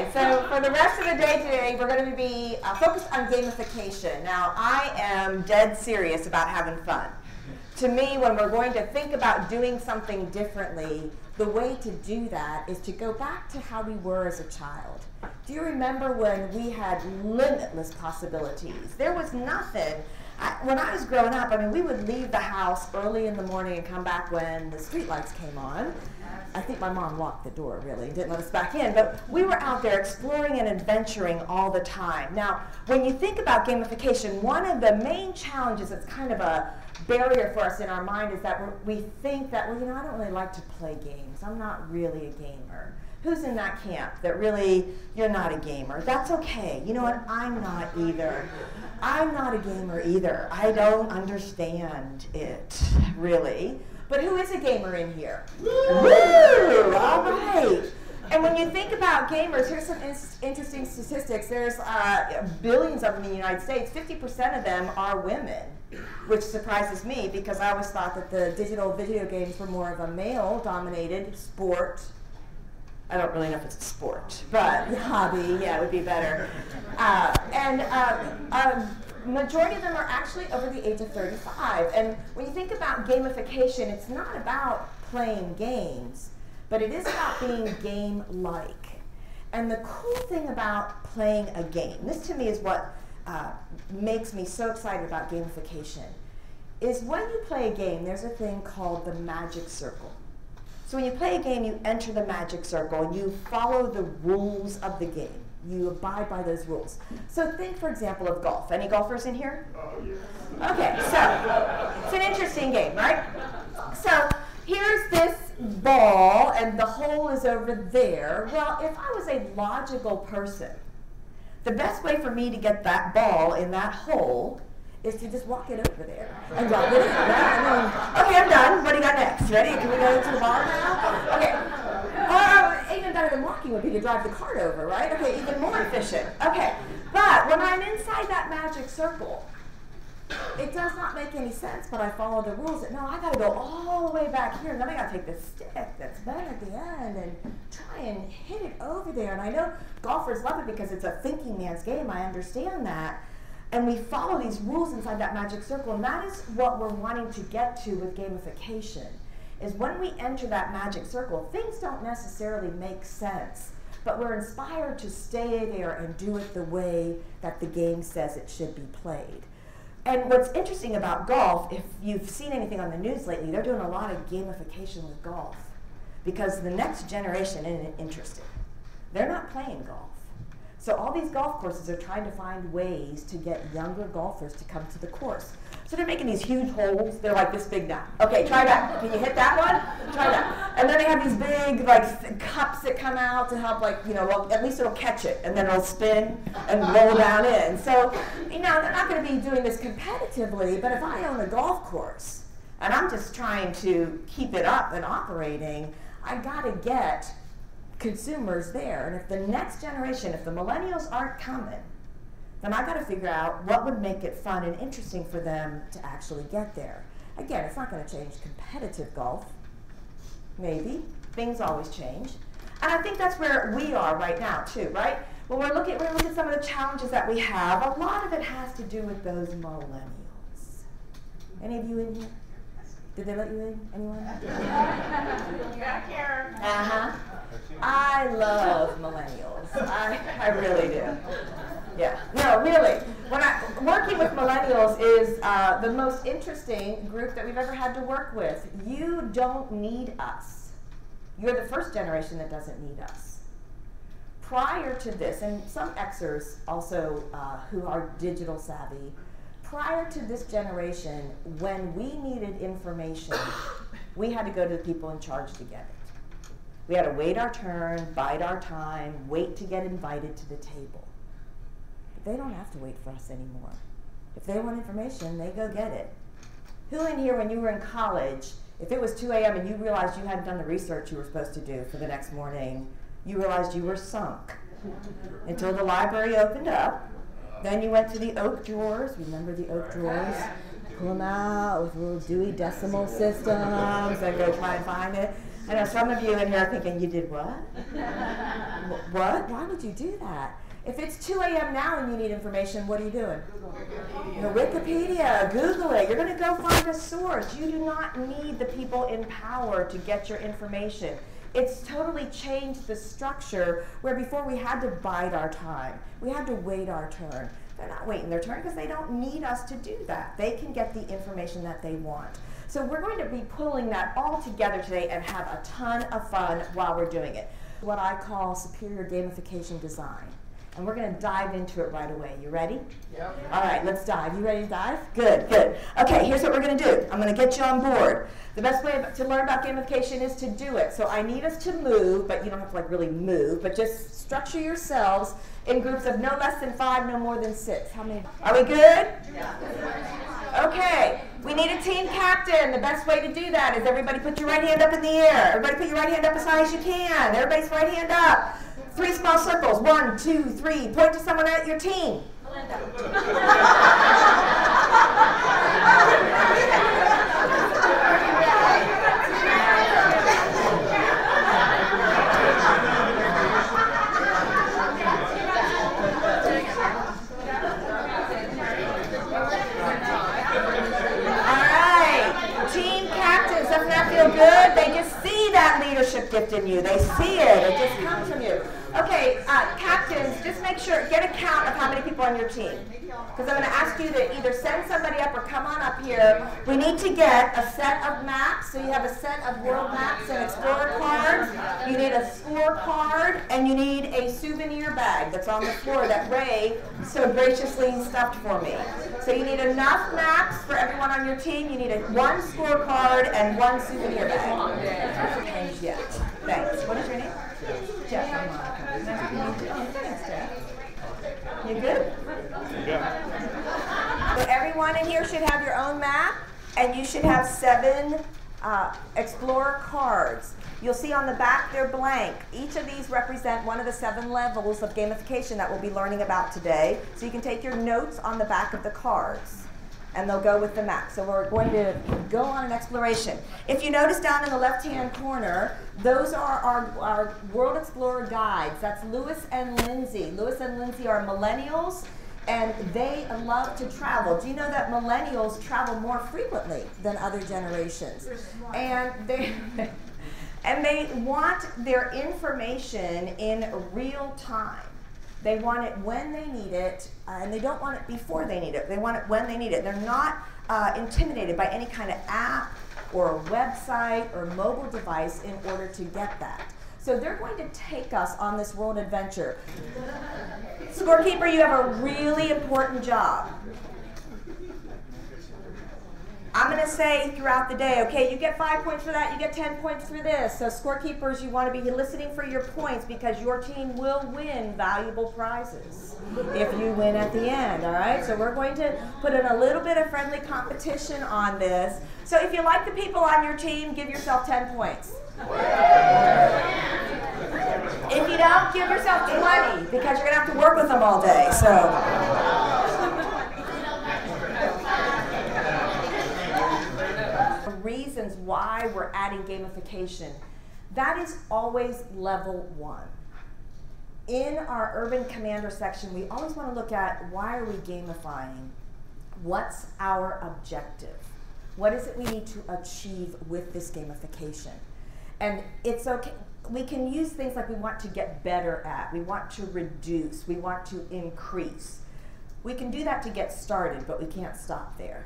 Okay, so for the rest of the day today, we're going to be focused on gamification. Now, I am dead serious about having fun. To me, when we're going to think about doing something differently, the way to do that is to go back to how we were as a child. Do you remember when we had limitless possibilities? There was nothing. When I was growing up, I mean, we would leave the house early in the morning and come back when the streetlights came on. I think my mom locked the door, really, and didn't let us back in. But we were out there exploring and adventuring all the time. Now, when you think about gamification, one of the main challenges that's kind of a barrier for us in our mind is that we think that, well, you know, I don't really like to play games. I'm not really a gamer. Who's in that camp that really, you're not a gamer? That's okay. You know what? I'm not either. I'm not a gamer either. I don't understand it, really. But who is a gamer in here? Woo! All right. And when you think about gamers, here's some interesting statistics. There's billions of them in the United States. 50% of them are women, which surprises me because I always thought that the digital video games were more of a male-dominated sport. I don't really know if it's a sport, but hobby, yeah, it would be better. Majority of them are actually over the age of 35. And when you think about gamification, it's not about playing games, but it is about being game-like. And the cool thing about playing a game, this to me is what makes me so excited about gamification, is when you play a game, there's a thing called the magic circle. So when you play a game, you enter the magic circle and you follow the rules of the game. You abide by those rules. So think, for example, of golf. Any golfers in here? Oh, yeah. Okay, so it's an interesting game, right? So here's this ball and the hole is over there. Well, if I was a logical person, the best way for me to get that ball in that hole is to just walk it over there and drop it in. Right? Okay, I'm done. What do you got next? Ready? Can we go to the ball now? Okay. Even better than walking would be to drive the cart over, right? Okay, even more efficient. Okay, but when I'm inside that magic circle, it does not make any sense, but I follow the rules. No, I got to go all the way back here, and then I got to take the stick that's bent at the end and try and hit it over there. And I know golfers love it because it's a thinking man's game. I understand that. And we follow these rules inside that magic circle, and that is what we're wanting to get to with gamification, is when we enter that magic circle, things don't necessarily make sense, but we're inspired to stay there and do it the way that the game says it should be played. And what's interesting about golf, if you've seen anything on the news lately, they're doing a lot of gamification with golf because the next generation isn't interested. They're not playing golf. So all these golf courses are trying to find ways to get younger golfers to come to the course. So they're making these huge holes. They're like this big now. Okay, try that. Can you hit that one? Try that. And then they have these big like cups that come out to help, like, you know, well, at least it'll catch it and then it'll spin and roll down in. So, you know, they're not going to be doing this competitively, but if I own a golf course and I'm just trying to keep it up and operating, I got to get consumers there. And if the next generation, if the millennials aren't coming, then I got to figure out what would make it fun and interesting for them to actually get there. Again, it's not going to change competitive golf. Maybe. Things always change. And I think that's where we are right now too, right? When we're looking at some of the challenges that we have, a lot of it has to do with those millennials. Any of you in here? Did they let you in? Anyone? You got Karen. Uh-huh. I love millennials. I really do. Yeah. No, really. Working with millennials is the most interesting group that we've ever had to work with. You don't need us. You're the first generation that doesn't need us. Prior to this, and some Xers also who are digital savvy, prior to this generation, when we needed information, we had to go to the people in charge to get it. We had to wait our turn, bide our time, wait to get invited to the table. But they don't have to wait for us anymore. If they want information, they go get it. Who in here, when you were in college, if it was 2 a.m. and you realized you hadn't done the research you were supposed to do for the next morning, you realized you were sunk until the library opened up. Then you went to the oak drawers. Remember the oak drawers? Pull them out with little Dewey Decimal Systems and go try and find it. I know some of you in here are thinking, you did what? What? Why would you do that? If it's 2 a.m. now and you need information, what are you doing? Wikipedia, Google it. You're going to go find a source. You do not need the people in power to get your information. It's totally changed the structure where before we had to bide our time. We had to wait our turn. They're not waiting their turn because they don't need us to do that. They can get the information that they want. So we're going to be pulling that all together today and have a ton of fun while we're doing it. What I call superior gamification design. And we're going to dive into it right away. You ready? Yep. All right, let's dive. You ready to dive? Good, good. Okay, here's what we're going to do. I'm going to get you on board. The best way to learn about gamification is to do it. So I need us to move, but you don't have to really move, but just structure yourselves in groups of no less than 5, no more than 6. How many? Are we good? Yeah. Okay. We need a team captain. The best way to do that is everybody put your right hand up in the air. Everybody put your right hand up as high as you can. Everybody's right hand up. 3 small circles. 1, 2, 3. Point to someone at your team. Doesn't that feel good? They just see that leadership gift in you. They see it. It just comes from you. Okay, captains, just make sure, get a count of how many people on your team. Because I'm going to ask you to either send somebody up or come on up here. We need to get a set of maps. So you have a set of world maps and explorer cards. You need a scorecard, and you need a souvenir bag that's on the floor that Ray so graciously stuffed for me. So you need enough maps for everyone on your team. You need one scorecard and one souvenir bag. Thanks, yet. Thanks. What is your name? Jeff. Nice to meet you. Thanks, Jeff. You good? Yeah. So everyone in here should have your own map, and you should have 7 Explorer cards. You'll see on the back they're blank. Each of these represent one of the 7 levels of gamification that we'll be learning about today. So you can take your notes on the back of the cards, and they'll go with the map. So we're going to go on an exploration. If you notice down in the left-hand corner, those are our World Explorer guides. That's Lewis and Lindsay. Lewis and Lindsay are millennials, and they love to travel. Do you know that millennials travel more frequently than other generations? And they want their information in real time. They want it when they need it, and they don't want it before they need it. They want it when they need it. They're not intimidated by any kind of app or a website or mobile device in order to get that. So they're going to take us on this world adventure. Scorekeeper, you have a really important job. I'm going to say throughout the day, okay, you get 5 points for that, you get 10 points for this. So scorekeepers, you want to be listening for your points because your team will win valuable prizes if you win at the end, all right? So we're going to put in a little bit of friendly competition on this. So if you like the people on your team, give yourself 10 points. If you don't, give yourself 20 because you're going to have to work with them all day. Reasons why we're adding gamification, that is always level 1. In our Urban Commander section, we always want to look at why are we gamifying? What's our objective? What is it we need to achieve with this gamification? And it's okay. We can use things like we want to get better at, we want to reduce, we want to increase. We can do that to get started, but we can't stop there.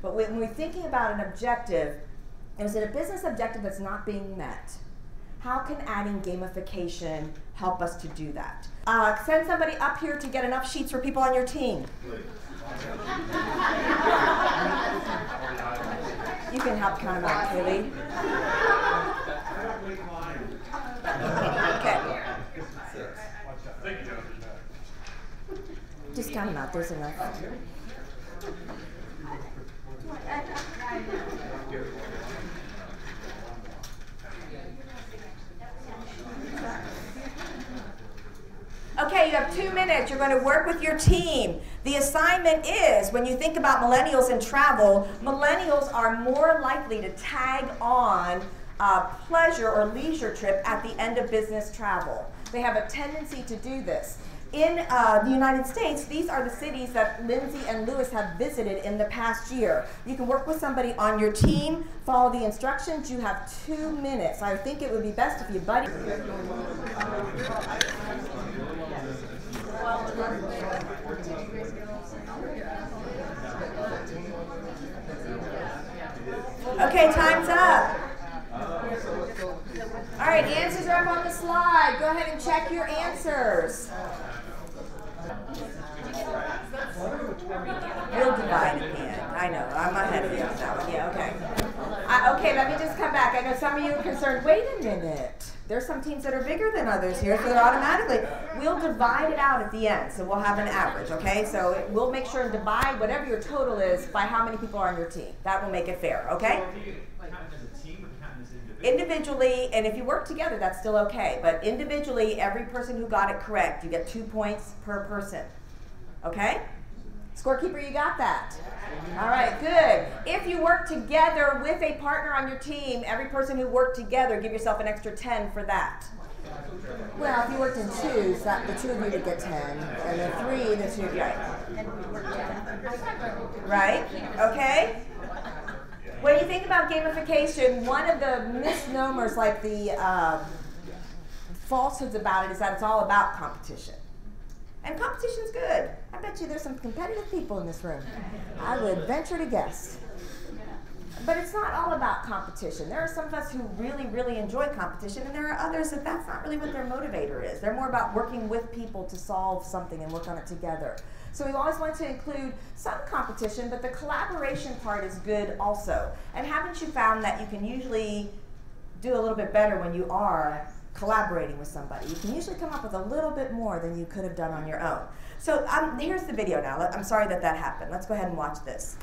But when we're thinking about an objective, is it a business objective that's not being met? How can adding gamification help us to do that? Send somebody up here to get enough sheets for people on your team. You can help count them out, Kaylee. Okay. Just count them out, there's enough. Okay, you have 2 minutes. You're going to work with your team. The assignment is, when you think about millennials and travel, millennials are more likely to tag on a pleasure or leisure trip at the end of business travel. they have a tendency to do this. In the United States, these are the cities that Lindsay and Lewis have visited in the past year. You can work with somebody on your team, follow the instructions. You have 2 minutes. I think it would be best if you buddy. Okay, time's up. All right, answers are up on the slide. Go ahead and check your answers. We'll divide at the end. I know, I'm ahead of you on that one. Yeah, okay. Okay, let me just come back. I know some of you are concerned, wait a minute. There's some teams that are bigger than others here, so they're automatically. We'll divide it out at the end, so we'll have an average, okay? So we'll make sure and divide whatever your total is by how many people are on your team. That will make it fair, okay? Individually, and if you work together, that's still okay. But individually, every person who got it correct, you get 2 points per person. Okay? Scorekeeper, you got that? All right, good. If you work together with a partner on your team, every person who worked together, give yourself an extra 10 for that. Well, if you worked in twos, the 2 of you would get 10, and the 3, the 2 of you. Right? Okay? When you think about gamification, one of the misnomers, like the falsehoods about it, is that it's all about competition. And competition's good. I bet you there's some competitive people in this room. I would venture to guess. But it's not all about competition. There are some of us who really, really enjoy competition, and there are others that that's not really what their motivator is. They're more about working with people to solve something and work on it together. So we always want to include some competition, but the collaboration part is good also. And haven't you found that you can usually do a little bit better when you are collaborating with somebody? You can usually come up with a little bit more than you could have done on your own. So here's the video now. I'm sorry that that happened. Let's go ahead and watch this.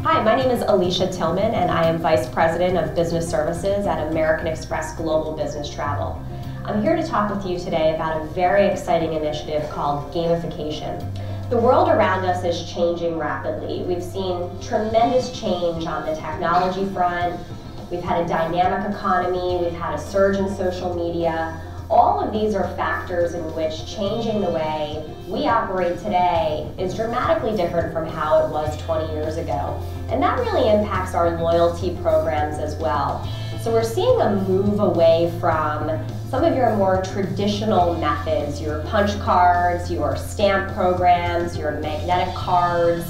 Hi, my name is Alicia Tillman, and I am Vice President of Business Services at American Express Global Business Travel. I'm here to talk with you today about a very exciting initiative called gamification. The world around us is changing rapidly. We've seen tremendous change on the technology front. We've had a dynamic economy. We've had a surge in social media. All of these are factors in which changing the way we operate today is dramatically different from how it was 20 years ago. And that really impacts our loyalty programs as well. So we're seeing a move away from some of your more traditional methods, your punch cards, your stamp programs, your magnetic cards,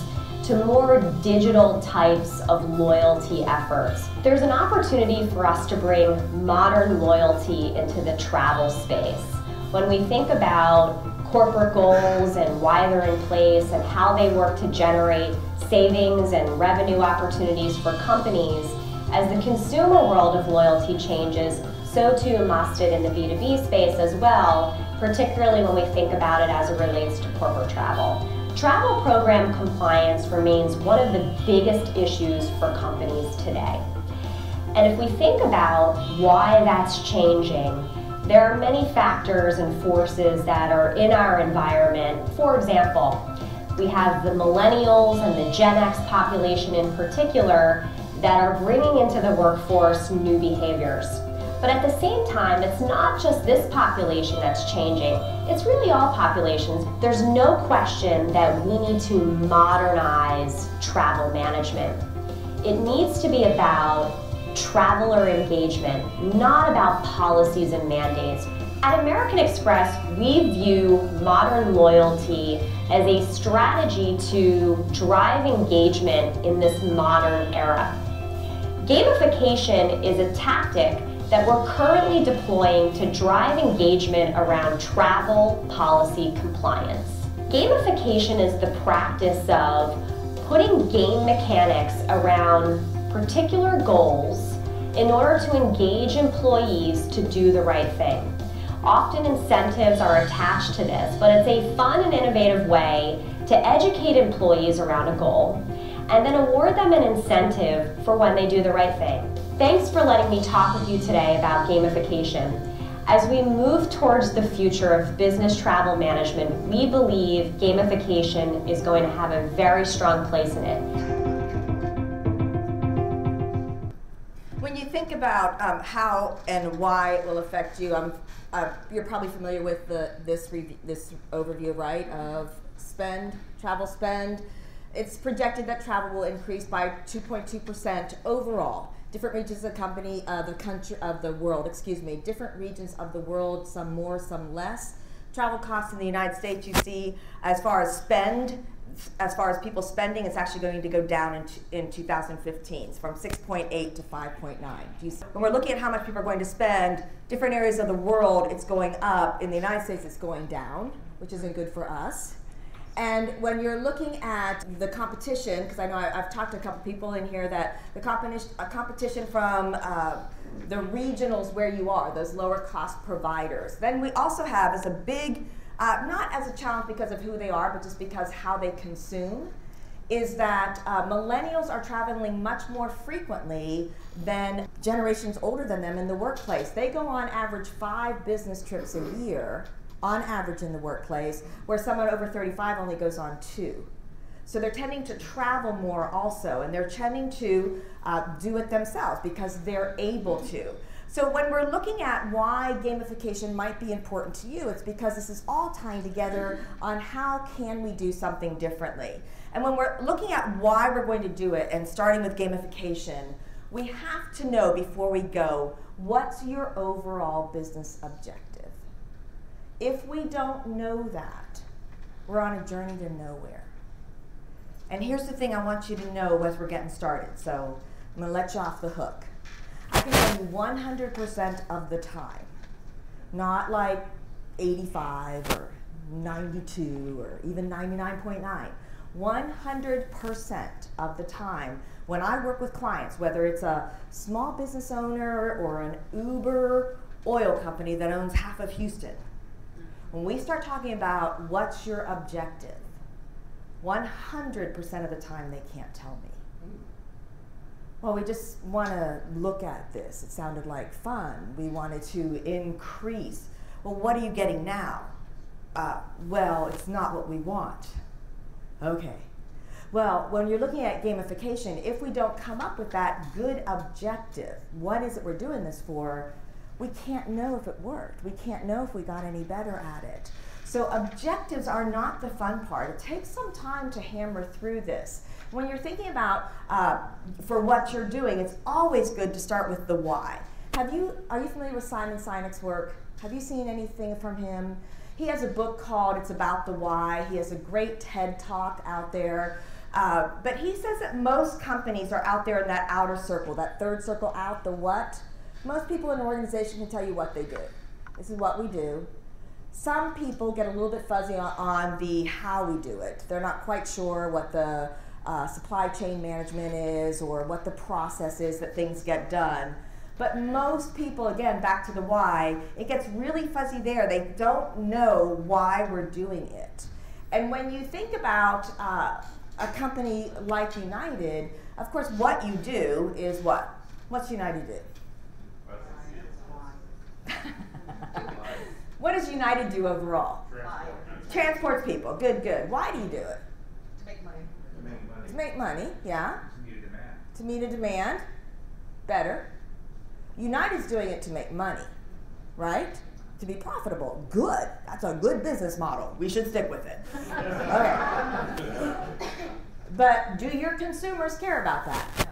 to more digital types of loyalty efforts. There's an opportunity for us to bring modern loyalty into the travel space. When we think about corporate goals and why they're in place and how they work to generate savings and revenue opportunities for companies, as the consumer world of loyalty changes, so too must it in the B2B space as well, particularly when we think about it as it relates to corporate travel. Travel program compliance remains one of the biggest issues for companies today. And if we think about why that's changing, there are many factors and forces that are in our environment. For example, we have the millennials and the Gen X population in particular that are bringing into the workforce new behaviors. But at the same time, it's not just this population that's changing, it's really all populations. There's no question that we need to modernize travel management. It needs to be about traveler engagement, not about policies and mandates. At American Express, we view modern loyalty as a strategy to drive engagement in this modern era. Gamification is a tactic that we're currently deploying to drive engagement around travel policy compliance. Gamification is the practice of putting game mechanics around particular goals in order to engage employees to do the right thing. Often incentives are attached to this, but it's a fun and innovative way to educate employees around a goal and then award them an incentive for when they do the right thing. Thanks for letting me talk with you today about gamification. As we move towards the future of business travel management, we believe gamification is going to have a very strong place in it. when you think about how and why it will affect you, you're probably familiar with this overview, right, of travel spend. It's projected that travel will increase by 2.2% overall. Different regions of the world, different regions of the world, some more, some less. Travel costs in the United States, you see, as far as people spending, it's actually going to go down in 2015 from 6.8 to 5.9. When we're looking at how much people are going to spend, different areas of the world, it's going up. In the United States, it's going down, which isn't good for us. And when you're looking at the competition, because I know I've talked to a couple people in here that the competition from the regionals where you are, those lower cost providers. Then we also have as a big, not as a challenge because of who they are, but just because how they consume, is that millennials are traveling much more frequently than generations older than them in the workplace. They go on average 5 business trips a year, on average in the workplace, where someone over 35 only goes on 2. So they're tending to travel more also, and they're tending to do it themselves because they're able to. So when we're looking at why gamification might be important to you, it's because this is all tying together on how can we do something differently. And when we're looking at why we're going to do it, and starting with gamification, we have to know before we go, what's your overall business objective? If we don't know that, we're on a journey to nowhere. And here's the thing I want you to know as we're getting started, so I'm going to let you off the hook. I can tell you 100% of the time, not like 85 or 92 or even 99.9, 100% of the time when I work with clients, whether it's a small business owner or an Uber oil company that owns half of Houston, when we start talking about what's your objective, 100% of the time they can't tell me. Well, we just want to look at this. It sounded like fun. We wanted to increase. Well, what are you getting now? Well, it's not what we want. Okay. Well, when you're looking at gamification, if we don't come up with that good objective, what is it we're doing this for, we can't know if it worked. We can't know if we got any better at it. So objectives are not the fun part. It takes some time to hammer through this. When you're thinking about for what you're doing, it's always good to start with the why. Are you familiar with Simon Sinek's work? Have you seen anything from him? He has a book called It's About the Why. He has a great TED Talk out there. But he says that most companies are out there in that outer circle, that third circle out, the what. Most people in an organization can tell you what they do. This is what we do. Some people get a little bit fuzzy on the how we do it. They're not quite sure what the supply chain management is or what the process is that things get done. But most people, again, back to the why, it gets really fuzzy there. They don't know why we're doing it. And when you think about a company like United, of course, what you do is what? What's United do? What does United do overall? Transports people. Good, good. Why do you do it? To make money. To make money, yeah. To meet a demand. To meet a demand. Better. United's doing it to make money, right? To be profitable. Good. That's a good business model. We should stick with it. Okay. But do your consumers care about that?